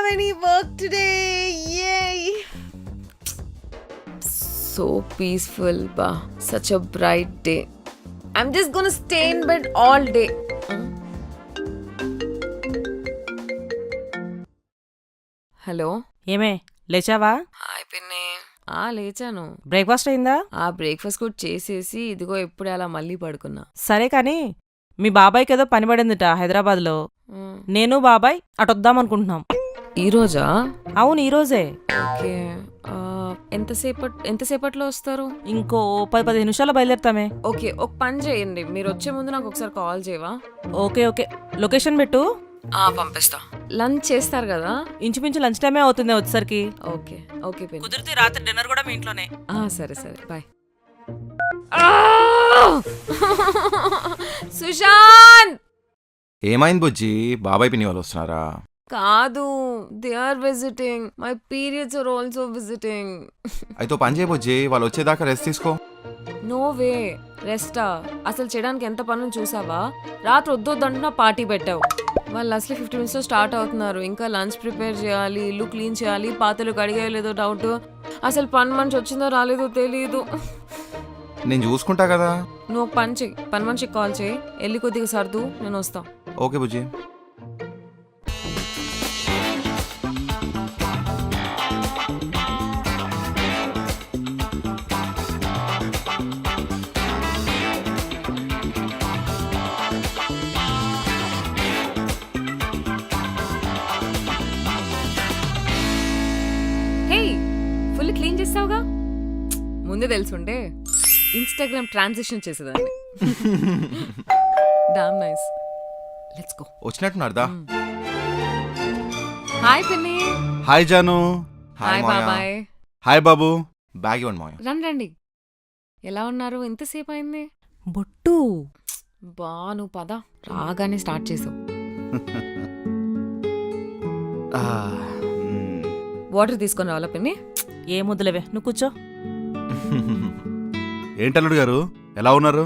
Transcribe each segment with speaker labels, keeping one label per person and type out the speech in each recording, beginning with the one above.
Speaker 1: have any work today. Yay! So peaceful, ba. Such a bright day. I'm just gonna stay in bed all day. Hello
Speaker 2: ఏమే లేచావా?
Speaker 1: Hi పిన్ని. లేచాను.
Speaker 2: Breakfast అయిందా?
Speaker 1: Breakfast కూడా చేసేసి ఇదిగో ఇప్పుడే అలా మళ్ళీ పడుకున్నా.
Speaker 2: సరే కాని మీ బాబాయ్కి ఏదో పని పడిందిట హైదరాబాద్లో. నేను బాబాయ్ అటొద్దామనుకుంటున్నాం.
Speaker 1: ఈరోజా?
Speaker 2: అవును ఈరోజే.
Speaker 1: ఓకే. ఎంతసేపట్లో వస్తారు?
Speaker 2: ఇంకో 10-15 నిమిషాల్లో బయలుదేరుతామే.
Speaker 1: ఓకే, ఒక పని చేయండి, మీరు వచ్చే ముందు నాకు ఒకసారి కాల్ చేయవా?
Speaker 2: ఓకే ఓకే, లొకేషన్ పెట్టు.
Speaker 1: పంపిస్తా. లంచ్ చేస్తారు కదా?
Speaker 2: ఇంచుమించు లంచ్ టైమే అవుతుంది వచ్చేసరికి.
Speaker 1: ఓకే ఓకే పిన్ని.
Speaker 2: కుదిరితే రాత్రి డిన్నర్ కూడా మీ ఇంట్లోనే.
Speaker 1: సరే సరే, బాయ్. సుశాంత్!
Speaker 3: ఏమైంది బుజ్జి? బాబాయ్ పిన్ని వాళ్ళు వస్తున్నారా?
Speaker 1: కాదు, they are visiting. My periods are also visiting.
Speaker 3: అయితే పని చేయ బుజ్జి, వాళ్ళు వచ్చేదాకా రెస్ట్ తీసుకో.
Speaker 1: No way. రెస్టా? అసలు చేయడానికి ఎంత పనులు చూసావా? రాత్రి వద్దొద్దంటున్నా పార్టీ పెట్టావు. వాళ్ళు అసలు 50 minutes స్టార్ట్ అవుతున్నారు. ఇంకా లంచ్ ప్రిపేర్ చేయాలి, ఇల్లు క్లీన్ చేయాలి, పాతలు కడిగాయో లేదో డౌట్. అసలు పని మనిషి వచ్చిందో రాలేదో తెలీదు.
Speaker 3: నేను చూసుకుంటా కదా.
Speaker 1: నువ్వు ఒక పని చెయ్యి, పని మనిషికి కాల్ చేయి, వెళ్ళి కొద్దిగా సర్దు, నేను వస్తా.
Speaker 3: ఓకే బుజ్జి.
Speaker 1: హే, ఫుల్ క్లీన్ చేస్తావుగా. ముందే తెలుసుంటే ఇన్స్టాగ్రామ్ ట్రాన్సిషన్ చేసేదాన్ని. Damn nice. Let's go.
Speaker 3: వచ్చినట్టున్నారుదా?
Speaker 1: హాయ్ పిన్ని.
Speaker 4: హాయ్ జాను.
Speaker 1: హాయ్ బాబాయ్.
Speaker 4: హాయ్ బాబు.
Speaker 3: బ్యాగ్ ఇవ్వండి మాయ.
Speaker 1: రండి. ఎలా ఉన్నారు? ఎంతసేపు అయింది?
Speaker 2: బొట్టు
Speaker 1: బా, నువ్వు పద. రాగానే స్టార్ట్ చేసావు. వాటర్ తీసుకొని రావాలా పిన్ని?
Speaker 2: ఏ ముద్దులేవే, నువ్వు కూర్చో.
Speaker 4: ఏంటల్లుడు గారు, ఎలా ఉన్నారు?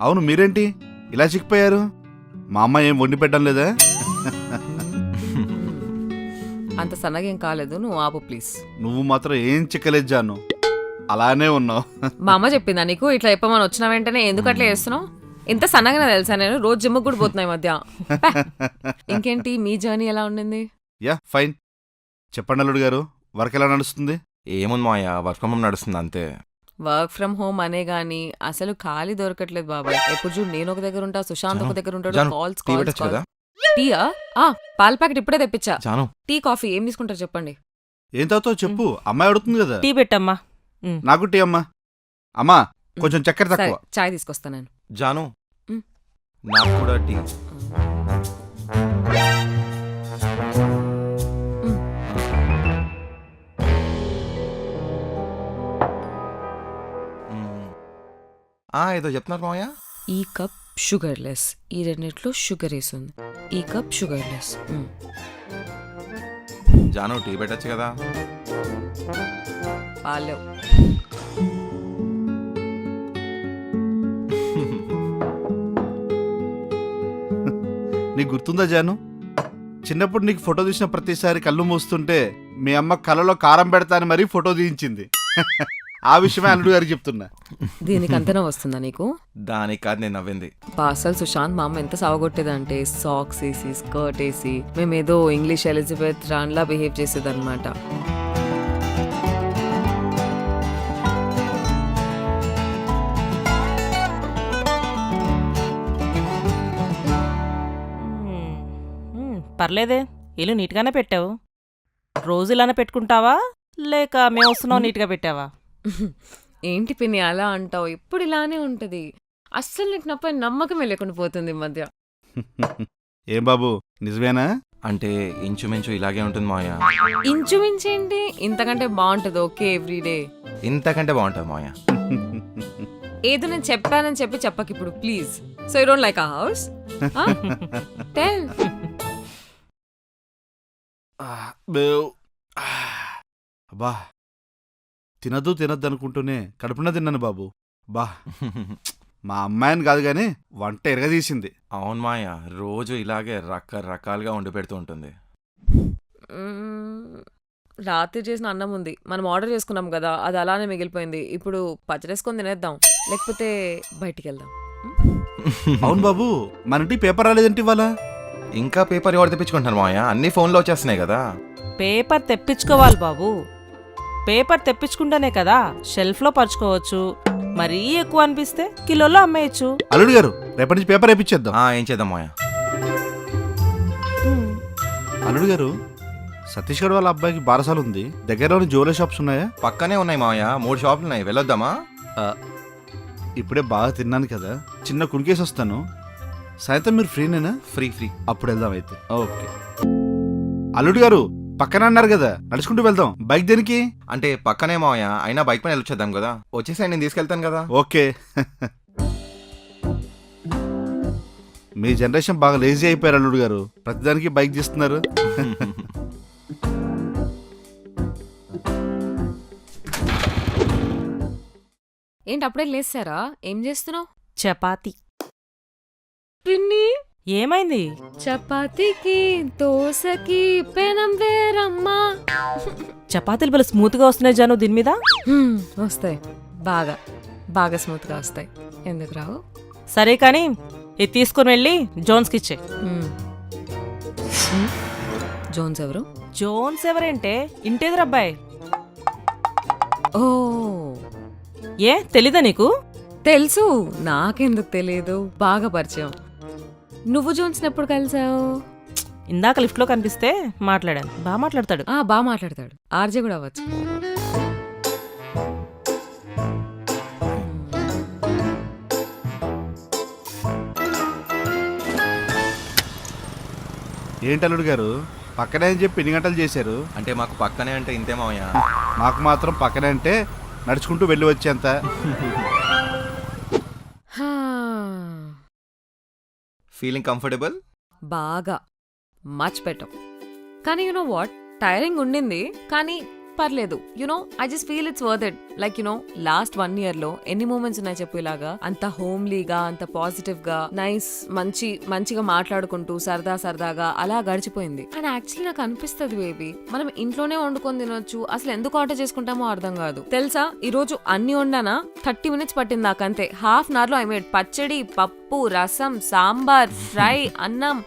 Speaker 4: అవును, మీరేంటి ఇలా చిక్కిపోయారు? మా అమ్మ ఏం వండి పెట్టడం లేదా?
Speaker 1: అంత సన్నగా ఏం కాలేదు, నువ్వు ఆపు ప్లీజ్.
Speaker 4: నువ్వు మాత్రం ఏం చిక్కలేదు జాను, అలానే ఉన్నావు.
Speaker 1: మా అమ్మ చెప్పిందా నీకు ఇట్లా చెప్పమని? వచ్చిన వెంటనే ఎందుకు అట్లా చేస్తున్నావు? ఇంత సన్నగానే తెలుసా నేను? రోజు జిమ్కి కూడా పోతున్నా ఈ మధ్య. ఇంకేంటి మీ జర్నీ ఎలా ఉండింది?
Speaker 4: Yeah fine. చెప్పండి అల్లుడు గారు, వర్క్ ఎలా నడుస్తుంది?
Speaker 3: ఏముంది మాయ, వర్క్ ఫ్రమ్ హోమ్ నడుస్తుంది అంతే.
Speaker 1: వర్క్ ఫ్రమ్ హోమ్ అనే గానీ అసలు ఖాళీ దొరకట్లేదు బాబాయ్. ఎప్పుడు చూడు నేను ఒక దగ్గర ఉంటా, సుశాంత్ ఒక దగ్గర ఉంటాడు. కాల్స్
Speaker 3: టీ పెట్టచ్చు కదా?
Speaker 1: టీయా? పాల ప్యాకెట్ ఇప్పుడే తెప్పించా.
Speaker 3: జాను,
Speaker 1: టీ కాఫీ ఏం తీసుకుంటారు చెప్పండి.
Speaker 4: ఏం తాగుతావు చెప్పు, అమ్మాయి అడుగుతుంది కదా.
Speaker 2: టీ పెట్టమ్మా.
Speaker 4: నాకు టీ అమ్మా. అమ్మా కొంచెం చక్కెర
Speaker 1: సరే,
Speaker 4: తక్కువ.
Speaker 1: చాయ్ తీసుకొస్తా నేను.
Speaker 3: జాను నాకు కూడా టీ. ఏదో చెప్తున్నారు మామయ్య.
Speaker 1: ఈ కప్ షుగర్ లెస్, ఈ రెండిట్లో షుగర్ వేసింది. ఈ కప్ షుగర్ లెస్.
Speaker 3: జాను టీ పెట్టచ్చు కదా?
Speaker 1: పాలు.
Speaker 4: నీకు గుర్తుందా జాను, చిన్నప్పుడు నీకు ఫోటో తీసిన ప్రతిసారి కళ్ళు మూస్తుంటే మీ అమ్మ కళ్ళలో కారం పెడతా అని మరీ ఫోటో తీయించింది. ఆ విషయమే అల్లుడు గారికి చెప్తున్నా.
Speaker 1: దీనికి అంతనా వస్తుందా నీకు?
Speaker 3: దానికి కాదు నేను నవ్వింది.
Speaker 1: అసలు సుశాంత్ మా అమ్మ ఎంత సావగొట్టేదంటే సాక్స్ వేసి స్కర్ట్ వేసి మేమేదో ఇంగ్లీష్ ఎలిజబెత్ రాన్లా బిహేవ్ చేసేదన్నమాట.
Speaker 2: పర్లేదే, ఇల్లు నీట్గానే పెట్టావు. రోజు ఇలానే పెట్టుకుంటావా లేక మేము వస్తున్నావు నీట్గా పెట్టావా?
Speaker 1: ఏంటి పిన్ని అలా అంటావు? ఎప్పుడు ఇలానే ఉంటది. అస్సలు నీకు నాపై నమ్మకమే లేకుండా పోతుంది ఈ మధ్య.
Speaker 4: ఏం బాబు, నిజమేనా?
Speaker 3: అంటే ఇంచుమించు ఇలాగే ఉంటుంది మాయ.
Speaker 1: ఇంచుమించేంటి, ఇంతకంటే బాగుంటది. ఓకే, ఎవ్రీడే
Speaker 3: ఇంతకంటే బాగుంటుంది మాయ.
Speaker 1: ఏదో నేను చెప్పానని చెప్పి చెప్పకి ఇప్పుడు please. So you don't like ఆ హౌస్? టెల్.
Speaker 4: అబ్బా, తినద్దు అనుకుంటూనే కడుపున తిన్నాను బాబు. బా, మా అమ్మాయిని కాదు గాని వంట ఎరగదీసింది.
Speaker 3: అవును మాయ, రోజు ఇలాగే రకరకాలుగా వండి పెడుతూ ఉంటుంది.
Speaker 1: రాత్రి చేసిన అన్నం ఉంది, మనం ఆర్డర్ చేసుకున్నాం కదా, అది అలానే మిగిలిపోయింది. ఇప్పుడు పచ్చడేసుకొని తినేద్దాం, లేకపోతే బయటికి వెళ్దాం.
Speaker 4: అవును బాబు, మన ఇంటికి పేపర్ రాలేదంటే ఇవాళ.
Speaker 3: ఇంకా పేపర్ ఎవరు తెప్పించుకుంటారు మావయ్య? అన్ని ఫోన్లో వచ్చేస్తున్నాయి కదా.
Speaker 2: పేపర్ తెప్పించుకోవాలి బాబు. పేపర్ తెప్పించుకుంటేనే కదా షెల్ఫ్లో పరుచుకోవచ్చు. మరీ ఎక్కువ అనిపిస్తే కిలోలో అమ్మేయచ్చు.
Speaker 4: అల్లుడు గారు, రేపటి నుంచి పేపర్ వేయించేద్దాం.
Speaker 3: ఏం చేద్దాం మావయ్య?
Speaker 4: అల్లుడు గారు, సతీష్ గడ్ వాళ్ళ అబ్బాయికి బారసాల ఉంది, దగ్గరలోని జ్యువెలరీ షాప్స్ ఉన్నాయా?
Speaker 3: పక్కనే ఉన్నాయి మావయ్య, 3 షాపులు ఉన్నాయి, వెళ్ళొద్దామా?
Speaker 4: ఇప్పుడే బాగా తిన్నాను కదా, చిన్న కునికేసి వస్తాను. సాయంత్రం మీరు ఫ్రీనేనా?
Speaker 3: Free free.
Speaker 4: అప్పుడు వెళ్దాం అయితే. ఓకే. అల్లుడు గారు, పక్కన అన్నారు కదా, నడుచుకుంటూ వెళ్దాం. బైక్ దేనికి?
Speaker 3: అంటే పక్కనే మావయ్య, అయినా బైక్ పైన వెళ్ళొచ్చేద్దాం కదా. వచ్చేసాయి, నేను తీసుకెళ్తాను కదా.
Speaker 4: ఓకే. మీ జనరేషన్ బాగా లేజీ అయిపోయారు అల్లుడు గారు, ప్రతిదానికి బైక్ తీస్తున్నారు.
Speaker 1: ఏంటి అప్పుడే లేస్తారా? ఏం చేస్తున్నావు?
Speaker 2: చపాతి.
Speaker 1: పిన్ని,
Speaker 2: ఏమైంది?
Speaker 1: చపాతీకి దోశకి పెనం వేరమ్మా.
Speaker 2: చపాతీలు భలే స్మూత్గా వస్తున్నాయి జాను దీని మీద.
Speaker 1: వస్తాయి, బాగా బాగా స్మూత్గా వస్తాయి. ఎందుకు రావు?
Speaker 2: సరే కానీ ఇది తీసుకుని వెళ్ళి జోన్స్కి ఇచ్చే.
Speaker 1: జోన్స్ ఎవరు?
Speaker 2: జోన్స్ ఎవరంటే ఇంటేదిరబ్బాయి.
Speaker 1: ఓ,
Speaker 2: ఏ తెలీదా నీకు?
Speaker 1: తెలుసు, నాకెందుకు తెలియదు, బాగా పరిచయం. నువ్వు జోన్స్ని ఎప్పుడు కలిసావు?
Speaker 2: ఇందాక లిఫ్ట్లో కనిపిస్తే మాట్లాడాను. బాగా మాట్లాడతాడు.
Speaker 1: బాగా మాట్లాడతాడు, ఆర్జే కూడా అవ్వచ్చు.
Speaker 4: ఏంటి అల్లుడు గారు, పక్కనే అని చెప్పి ఎన్ని గంటలు చేశారు?
Speaker 3: అంటే మాకు పక్కనే అంటే ఇంతే మావయ్య.
Speaker 4: మాకు మాత్రం పక్కనే అంటే నడుచుకుంటూ వెళ్ళి వచ్చేంత.
Speaker 3: Feeling comfortable?
Speaker 1: బాగా, మచ్ బెటర్. కానీ యునో వాట్, టైరింగ్ ఉండింది కానీ పర్లేదు. You know I just feel it's worth it. Like you know last 1 year లో ఎన్ని మూమెంట్స్ ఉన్నాయి చెప్పు ఇలాగా, అంత హోమ్లీగా, అంత పాజిటివ్ గా, నైస్, మంచిగా మాట్లాడుకుంటూ సరదా సరదాగా అలా గడిచిపోయింది. అండ్ యాక్చువల్లీ నాకు అనిపిస్తుంది బేబీ, మనం ఇంట్లోనే వండుకొని తినొచ్చు. అసలు ఎందుకు ఆర్డర్ చేసుకుంటామో అర్థం కాదు. తెలుసా, ఈ రోజు అన్ని వండానా 30 minutes పట్టింది నాకంతే. ½ hour లో ఐ మేడ్ పచ్చడి, పప్పు, రసం, సాంబార్, ఫ్రై, అన్నం.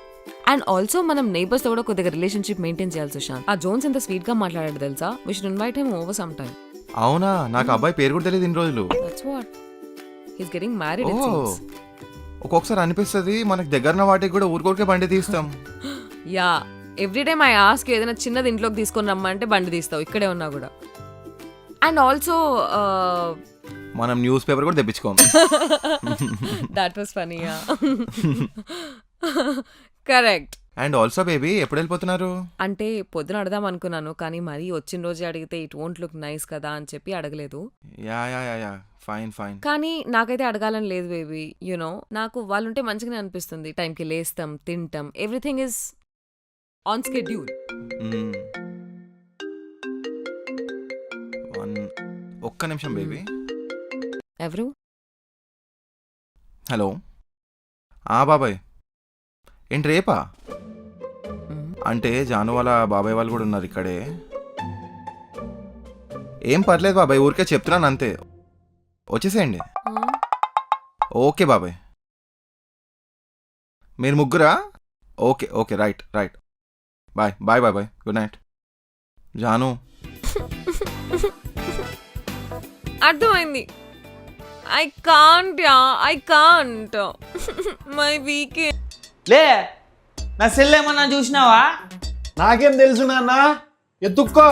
Speaker 1: అండ్ ఆల్సో మనం నైబర్స్ తో కూడా కొద్దిగా రిలేషన్షిప్ మెయింటైన్ చేయాల్సి వచ్చాను. ఆ జోన్స్ ఎంత స్వీట్ గా మాట్లాడాడు తెలుసా. We should invite him over some time.
Speaker 3: అవునా? నాకు అబ్బాయి పేరు కూడా తెలియదు ఇన్ని రోజులు.
Speaker 1: That's what, he is getting married it
Speaker 3: oh,
Speaker 1: seems.
Speaker 3: ఒక్కొక్కసారి అనిపిస్తుంది మనకి దగ్గరన వాటికి కూడా ఊరికోరికే బండి తీస్తాం.
Speaker 1: Yeah, every time I ask ఏదైనా చిన్నది ఇంట్లోకి తీసుకొని రమ్మంటే బండి తీస్తావు, ఇక్కడే ఉన్నా కూడా. అండ్ ఆల్సో
Speaker 3: మనం న్యూస్ పేపర్ కూడా తెప్పించుకోం.
Speaker 1: That was funny. Yeah, correct.
Speaker 3: And also baby, ఎప్పుడు వెళ్ళిపోతున్నారు?
Speaker 1: అంటే పొద్దున అడదాం అనుకున్నాను, కానీ మరీ వచ్చిన రోజే అడిగితే ఇట్ వోంట్ లుక్ నైస్ కదా అని చెప్పి అడగలేదు.
Speaker 3: Yeah yeah yeah yeah, fine fine.
Speaker 1: కానీ నాకైతే అడగాలని లేదు బేబీ. యునో నాకు వాళ్ళుంటే మంచిగానే అనిపిస్తుంది. టైంకి లేస్తాం, తింటాం, ఎవ్రీథింగ్ ఇస్ ఆన్ స్కెడ్యూల్.
Speaker 3: ఒక్క నిమిషం బేబీ.
Speaker 1: ఎవరు?
Speaker 3: హలో. బాబాయ్, ఏంటి రేపా? అంటే జాను వాళ్ళ బాబాయ్ వాళ్ళు కూడా ఉన్నారు ఇక్కడే. ఏం పర్లేదు బాబాయ్, ఊరికే చెప్తున్నాను అంతే, వచ్చేసేయండి. ఓకే బాబాయ్. మీరు ముగ్గురా? Okay okay, right right. Bye bye bye bye, good night. జాను,
Speaker 1: అర్థమైంది. I can't my weekend.
Speaker 5: లే, నా సెల్ ఏమన్నా చూసినావా?
Speaker 6: నాకేం తెలుసు నాన్న, ఎత్తుక్కో.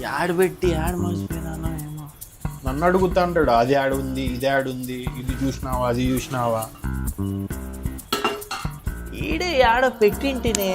Speaker 5: యాడ్ పెట్టి యాడ్ మర్చిపోయినా ఏమో.
Speaker 6: నన్ను అడుగుతా అంటాడు, అది యాడ్ ఉంది, ఇది యాడ్ ఉంది, ఇది చూసినావా, అది చూసినావా.
Speaker 5: ఈడే యాడ పెట్టింటినే.